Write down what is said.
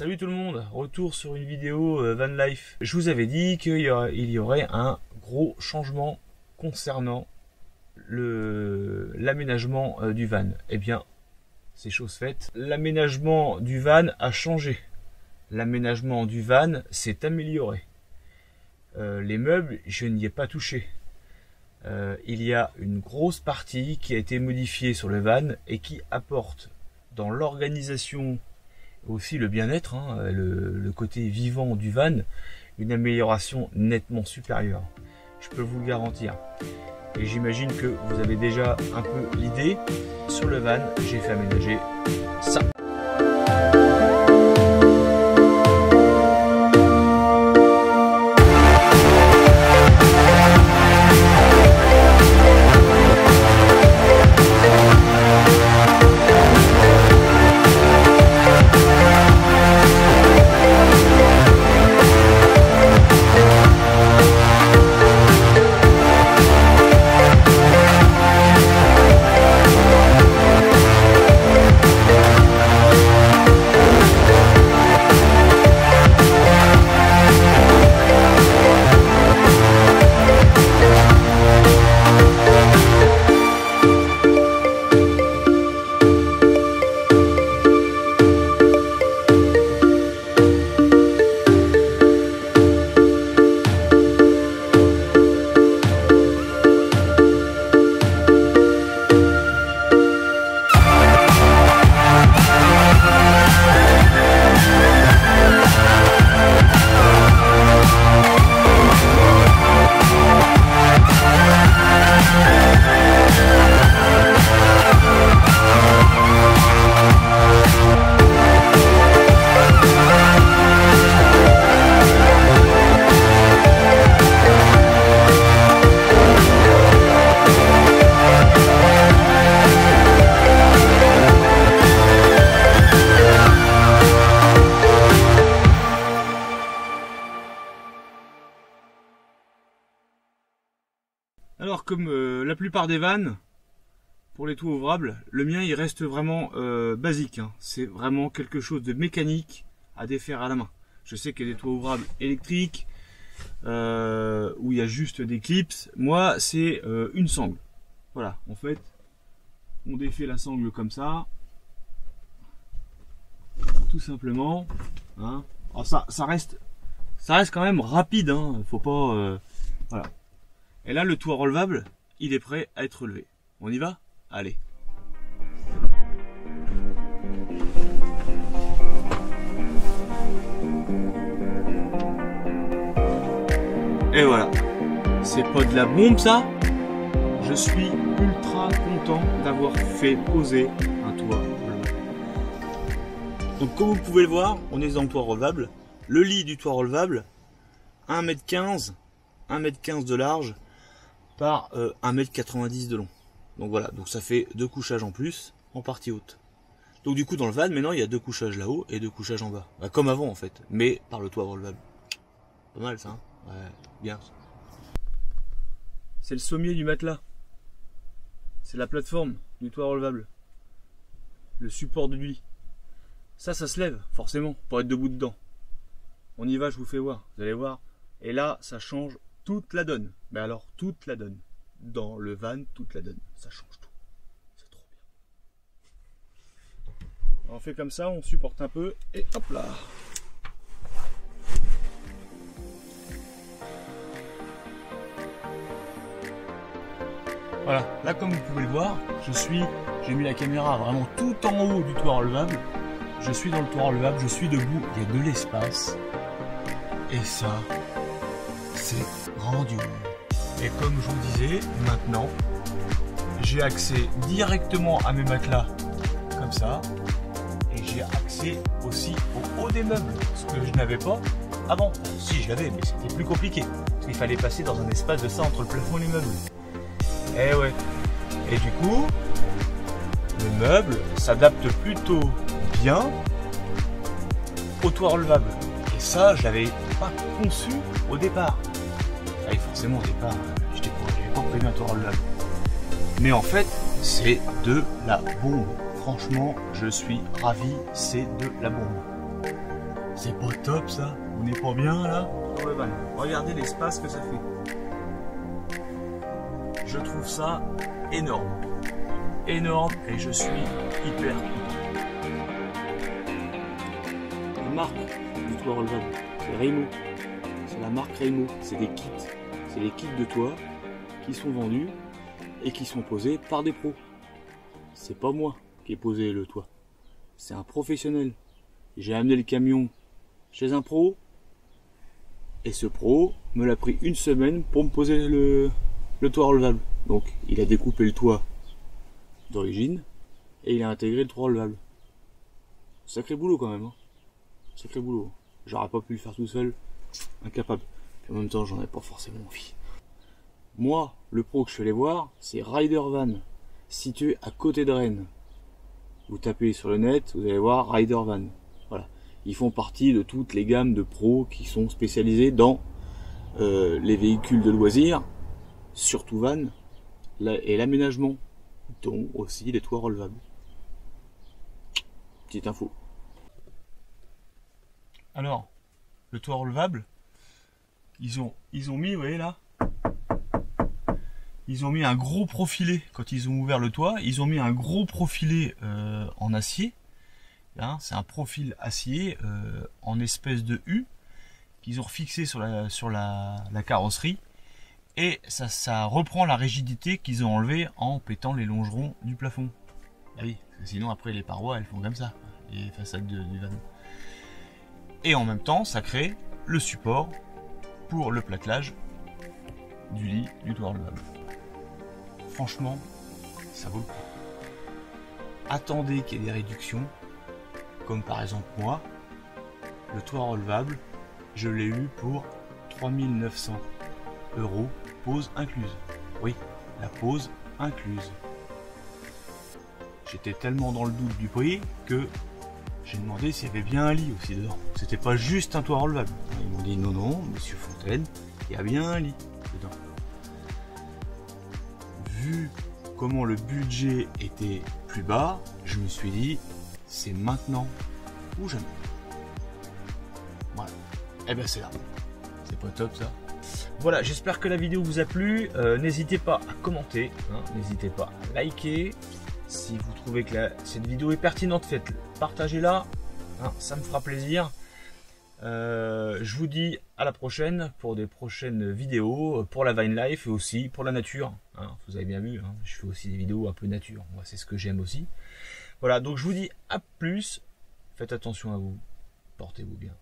Salut tout le monde, retour sur une vidéo van life. Je vous avais dit qu'il y aurait un gros changement concernant l'aménagement du van. Eh bien, c'est chose faite. L'aménagement du van a changé. L'aménagement du van s'est amélioré. Les meubles, je n'y ai pas touché. Il y a une grosse partie qui a été modifiée sur le van et qui apporte dans l'organisation aussi le bien-être, le côté vivant du van, une amélioration nettement supérieure. Je peux vous le garantir. Et j'imagine que vous avez déjà un peu l'idée. Sur le van, j'ai fait aménager ça. Alors comme la plupart des vannes, pour les toits ouvrables, le mien il reste vraiment basique. C'est vraiment quelque chose de mécanique à défaire à la main. Je sais qu'il y a des toits ouvrables électriques où il y a juste des clips. Moi c'est une sangle. Voilà, en fait, on défait la sangle comme ça, tout simplement. Alors ça reste quand même rapide. Faut pas. Voilà. Et là, le toit relevable, il est prêt à être relevé. On y va? Allez. Et voilà. C'est pas de la bombe, ça. Je suis ultra content d'avoir fait poser un toit relevable. Donc, comme vous pouvez le voir, on est dans le toit relevable. Le lit du toit relevable, 1,15 m, 1,15 m de large, par 1,90 m de long. Donc voilà, donc ça fait 2 couchages en plus en partie haute. Donc du coup dans le van maintenant il y a 2 couchages là-haut et 2 couchages en bas. Bah, comme avant en fait, mais par le toit relevable. Pas mal ça, Ouais, bien. C'est le sommier du matelas. C'est la plateforme du toit relevable. Le support du lit. Ça se lève forcément pour être debout dedans. On y va, je vous fais voir, vous allez voir. Et là ça change toute la donne. Mais alors, toute la donne. Dans le van, toute la donne. Ça change tout. C'est trop bien. On fait comme ça, on supporte un peu. Et hop là. Voilà. Là, comme vous pouvez le voir, j'ai mis la caméra vraiment tout en haut du toit relevable. Je suis dans le toit relevable, je suis debout. Il y a de l'espace. Et ça, c'est grandiose. Et comme je vous disais, maintenant, j'ai accès directement à mes matelas, comme ça, et j'ai accès aussi au haut des meubles, ce que je n'avais pas avant. Si, je l'avais, mais c'était plus compliqué, parce qu'il fallait passer dans un espace de ça entre le plafond et les meubles. Et ouais. Et du coup, le meuble s'adapte plutôt bien au toit relevable. Et ça, je l'avais pas conçu au départ. Et forcément au départ, je n'avais pas prévu un toit relevable. Mais en fait, c'est de la bombe. Franchement, je suis ravi, c'est de la bombe. C'est pas top ça? On n'est pas bien là? Dans le van. Regardez l'espace que ça fait. Je trouve ça énorme. Énorme et je suis hyper content. La marque du toit relevable, c'est Raymo. C'est la marque Raymo. C'est des kits. C'est des kits de toit qui sont vendus et qui sont posés par des pros. C'est pas moi qui ai posé le toit. C'est un professionnel. J'ai amené le camion chez un pro et ce pro me l'a pris une semaine pour me poser le toit relevable. Donc il a découpé le toit d'origine et il a intégré le toit relevable. Sacré boulot quand même, hein. Sacré boulot. J'aurais pas pu le faire tout seul, incapable. Et en même temps j'en ai pas forcément envie. Moi, le pro que je suis allé voir, c'est Rider Van, situé à côté de Rennes. Vous tapez sur le net, vous allez voir Rider Van. Voilà. Ils font partie de toutes les gammes de pros qui sont spécialisés dans les véhicules de loisirs, surtout van, et l'aménagement, dont aussi les toits relevables. Petite info. Alors, le toit relevable, ils ont mis, vous voyez là, ils ont mis un gros profilé quand ils ont ouvert le toit. Ils ont mis un gros profilé en acier. Hein, c'est un profil acier en espèce de U qu'ils ont refixé sur la carrosserie. Et ça reprend la rigidité qu'ils ont enlevée en pétant les longerons du plafond. Ah oui, sinon après les parois elles font comme ça, les façades du van. Et en même temps, ça crée le support pour le plaquelage du lit du toit relevable. Franchement, ça vaut le coup. Attendez qu'il y ait des réductions, comme par exemple moi, le toit relevable, je l'ai eu pour 3900 €, pause incluse. Oui, la pause incluse. J'étais tellement dans le doute du prix que j'ai demandé s'il y avait bien un lit aussi dedans. C'était pas juste un toit relevable. Ils m'ont dit non, non, monsieur Fontaine, il y a bien un lit dedans. Vu comment le budget était plus bas, je me suis dit, c'est maintenant ou jamais. Voilà. Et ben c'est là. C'est pas top ça. Voilà, j'espère que la vidéo vous a plu. N'hésitez pas à commenter, hein, n'hésitez pas à liker. Si vous trouvez que cette vidéo est pertinente, partagez-la, hein, ça me fera plaisir. Je vous dis à la prochaine pour des prochaines vidéos, pour la Vine Life et aussi pour la nature. Hein, vous avez bien vu, hein, je fais aussi des vidéos un peu nature, moi c'est ce que j'aime aussi. Voilà, donc je vous dis à plus, faites attention à vous, portez-vous bien.